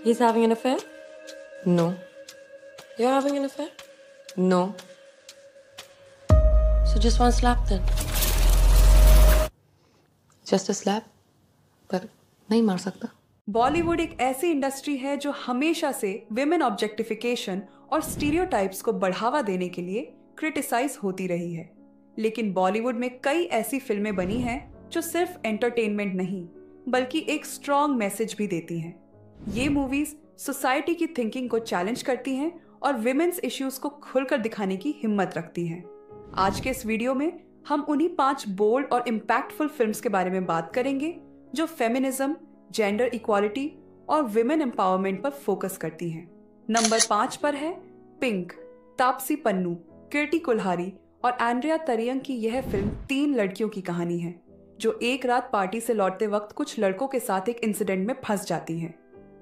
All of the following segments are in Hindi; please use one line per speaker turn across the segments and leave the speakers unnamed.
He's having an affair? No. You're having an affair? No. So just one slap then. Just a slap? पर नहीं मार सकता।
बॉलीवुड एक ऐसी इंडस्ट्री है जो हमेशा से विमेन ऑब्जेक्टिफिकेशन और स्टीरियोटाइप्स को बढ़ावा देने के लिए क्रिटिसाइज होती रही है। लेकिन बॉलीवुड में कई ऐसी फिल्में बनी हैं जो सिर्फ एंटरटेनमेंट नहीं बल्कि एक स्ट्रॉन्ग मैसेज भी देती हैं। ये मूवीज सोसाइटी की थिंकिंग को चैलेंज करती हैं और विमेन्स इश्यूज को खुलकर दिखाने की हिम्मत रखती हैं। आज के इस वीडियो में हम उन्हीं 5 बोल्ड और इम्पैक्टफुल फिल्म्स के बारे में बात करेंगे जो फेमिनिज्म, जेंडर इक्वालिटी और विमेन एम्पावरमेंट पर फोकस करती हैं। नंबर 5 पर है पिंक। तापसी पन्नू, कीर्ति कुल्हारी और एंड्रिया तरियंग की यह फिल्म 3 लड़कियों की कहानी है जो एक रात पार्टी से लौटते वक्त कुछ लड़कों के साथ एक इंसिडेंट में फंस जाती हैं।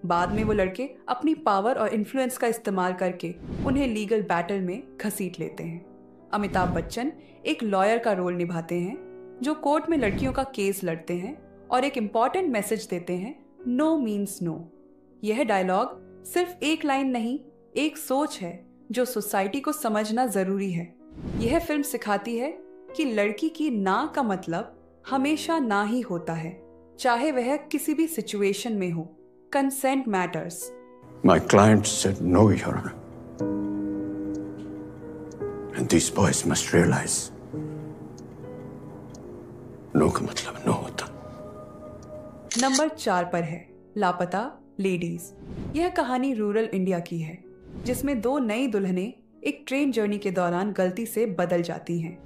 बाद में वो लड़के अपनी पावर और इन्फ्लुएंस का इस्तेमाल करके उन्हें लीगल बैटल में घसीट लेते हैं। अमिताभ बच्चन एक लॉयर का रोल निभाते हैं जो कोर्ट में लड़कियों का केस लड़ते हैं और एक इम्पॉर्टेंट मैसेज देते हैं, नो मीन्स नो। यह डायलॉग सिर्फ एक लाइन नहीं, एक सोच है जो सोसाइटी को समझना जरूरी है। यह फिल्म सिखाती है कि लड़की की ना का मतलब हमेशा ना ही होता है, चाहे वह किसी भी सिचुएशन में हो। Consent matters.
My client said no, Your Honor. And these boys must realize no का मतलब no होता।
नंबर 4 पर है लापता लेडीज। यह कहानी रूरल इंडिया की है जिसमें 2 नई दुल्हनें एक ट्रेन जर्नी के दौरान गलती से बदल जाती हैं।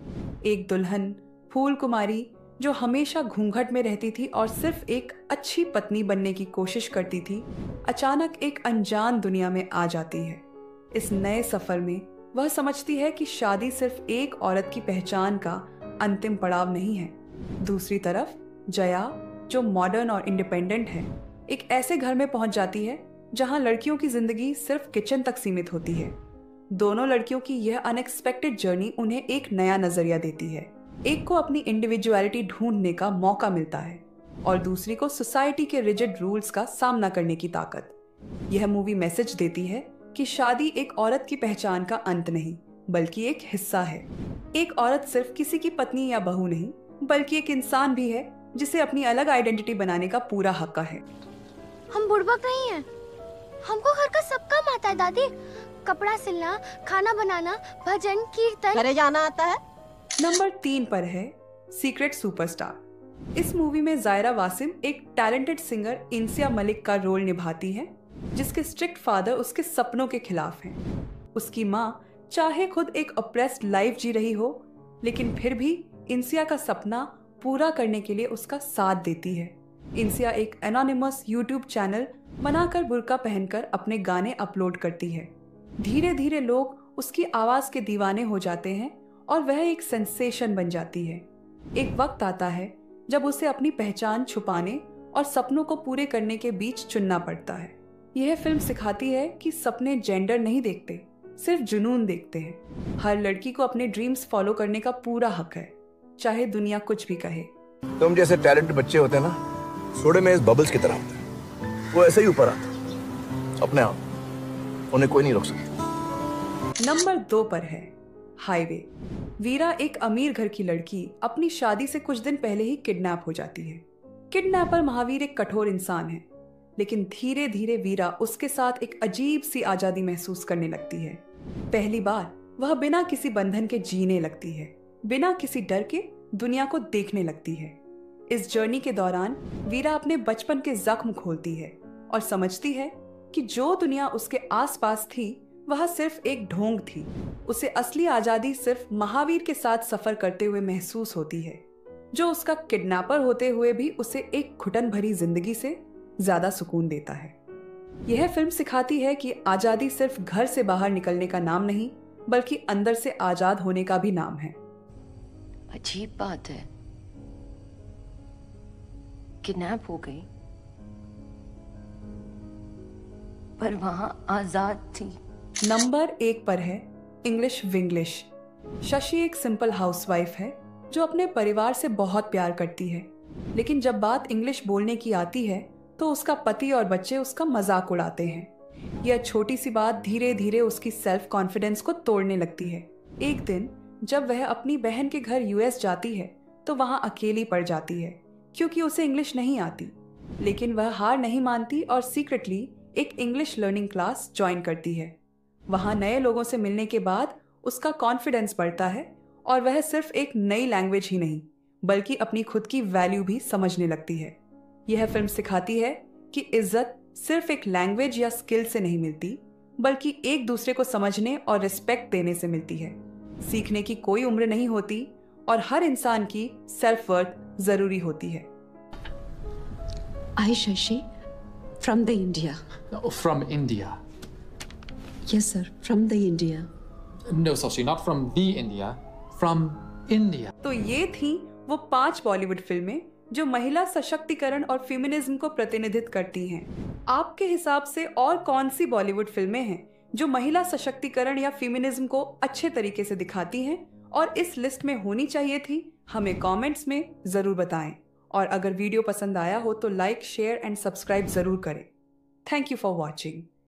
एक दुल्हन फूल कुमारी जो हमेशा घूंघट में रहती थी और सिर्फ एक अच्छी पत्नी बनने की कोशिश करती थी, अचानक एक अनजान दुनिया में आ जाती है। इस नए सफर में वह समझती है कि शादी सिर्फ एक औरत की पहचान का अंतिम पड़ाव नहीं है। दूसरी तरफ जया जो मॉडर्न और इंडिपेंडेंट है, एक ऐसे घर में पहुंच जाती है जहां लड़कियों की जिंदगी सिर्फ किचन तक सीमित होती है। दोनों लड़कियों की यह अनएक्सपेक्टेड जर्नी उन्हें एक नया नजरिया देती है। एक को अपनी इंडिविजुअलिटी ढूंढने का मौका मिलता है और दूसरी को सोसाइटी के रिजिड रूल्स का सामना करने की ताकत। यह मूवी मैसेज देती है कि शादी एक औरत की पहचान का अंत नहीं बल्कि एक हिस्सा है। एक औरत सिर्फ किसी की पत्नी या बहू नहीं बल्कि एक इंसान भी है जिसे अपनी अलग आइडेंटिटी बनाने का पूरा हक है।
हम बुड़बक नहीं हैं। हमको घर का सब काम आता है दादी। कपड़ा सिलना, खाना बनाना, भजन कीर्तन,
घरे जाना आता है।
नंबर 3 पर है सीक्रेट सुपरस्टार। इस मूवी में जायरा वासिम एक टैलेंटेड सिंगर इंसिया मलिक का रोल निभाती है जिसके स्ट्रिक्ट फादर उसके सपनों के खिलाफ हैं। उसकी माँ चाहे खुद एक ऑप्रेस्ड लाइफ जी रही हो लेकिन फिर भी इंसिया का सपना पूरा करने के लिए उसका साथ देती है। इंसिया एक एनोनिमस यूट्यूब चैनल बनाकर बुर्का पहनकर अपने गाने अपलोड करती है। धीरे धीरे लोग उसकी आवाज के दीवाने हो जाते हैं और वह एक सेंसेशन बन जाती है। एक वक्त आता है जब उसे अपनी पहचान छुपाने और सपनों को पूरे करने के बीच चुनना पड़ता है। यह फिल्म सिखाती है कि सपने जेंडर नहीं देखते, सिर्फ जुनून देखते हैं। हर लड़की को अपने ड्रीम्स फॉलो करने का पूरा हक है, चाहे दुनिया कुछ भी कहे।
तुम जैसे टैलेंट बच्चे होते हैं ना, सोडे में इस बबल्स की तरह होते हैं। वो ऐसे ही ऊपर आते अपने आप, उन्हें कोई नहीं रोक सकता।
नंबर 2 पर है हाईवे। वीरा एक अमीर घर की लड़की अपनी शादी से कुछ दिन पहले ही किडनैप हो जाती है। किडनैपर महावीर एक कठोर इंसान है लेकिन धीरे धीरे वीरा उसके साथ एक अजीब सी आजादी महसूस करने लगती है। पहली बार वह बिना किसी बंधन के जीने लगती है, बिना किसी डर के दुनिया को देखने लगती है। इस जर्नी के दौरान वीरा अपने बचपन के जख्म खोलती है और समझती है कि जो दुनिया उसके आसपास थी वह सिर्फ एक ढोंग थी। उसे असली आजादी सिर्फ महावीर के साथ सफर करते हुए महसूस होती है जो उसका किडनैपर होते हुए भी उसे एक घुटन भरी जिंदगी से ज्यादा सुकून देता है। यह फिल्म सिखाती है कि आजादी सिर्फ घर से बाहर निकलने का नाम नहीं बल्कि अंदर से आजाद होने का भी नाम है।
अजीब बात है, किडनैप हो गई पर वहां आजाद थी।
नंबर 1 पर है इंग्लिश विंग्लिश। शशि एक सिंपल हाउसवाइफ है जो अपने परिवार से बहुत प्यार करती है लेकिन जब बात इंग्लिश बोलने की आती है तो उसका पति और बच्चे उसका मजाक उड़ाते हैं। यह छोटी सी बात धीरे धीरे उसकी सेल्फ कॉन्फिडेंस को तोड़ने लगती है। एक दिन जब वह अपनी बहन के घर यूएस जाती है तो वहां अकेली पड़ जाती है क्योंकि उसे इंग्लिश नहीं आती। लेकिन वह हार नहीं मानती और सीक्रेटली एक इंग्लिश लर्निंग क्लास ज्वाइन करती है। वहां नए लोगों से मिलने के बाद उसका कॉन्फिडेंस बढ़ता है और वह सिर्फ एक नई लैंग्वेज ही नहीं बल्कि अपनी खुद की वैल्यू भी समझने लगती है। यह फिल्म सिखाती है कि इज्जत सिर्फ एक लैंग्वेज या स्किल से नहीं मिलती बल्कि एक दूसरे को समझने और रिस्पेक्ट देने से मिलती है। सीखने की कोई उम्र नहीं होती और हर इंसान की सेल्फ वर्थ जरूरी होती है।
I, Shashi, from the India.
No, from India.
Yes, sir, from the India.
No, Shashi, not from the India. From India.
तो ये थी वो 5 बॉलीवुड फिल्में जो महिला सशक्तिकरण और फेमिनिज्म को प्रतिनिधित्व करती हैं। आपके हिसाब से और कौन सी बॉलीवुड फिल्में हैं जो महिला सशक्तिकरण या फेमिनिज्म को अच्छे तरीके से दिखाती हैं और इस लिस्ट में होनी चाहिए थी? हमें कमेंट्स में जरूर बताएं। और अगर वीडियो पसंद आया हो तो लाइक, शेयर एंड सब्सक्राइब जरूर करें। Thank you for watching.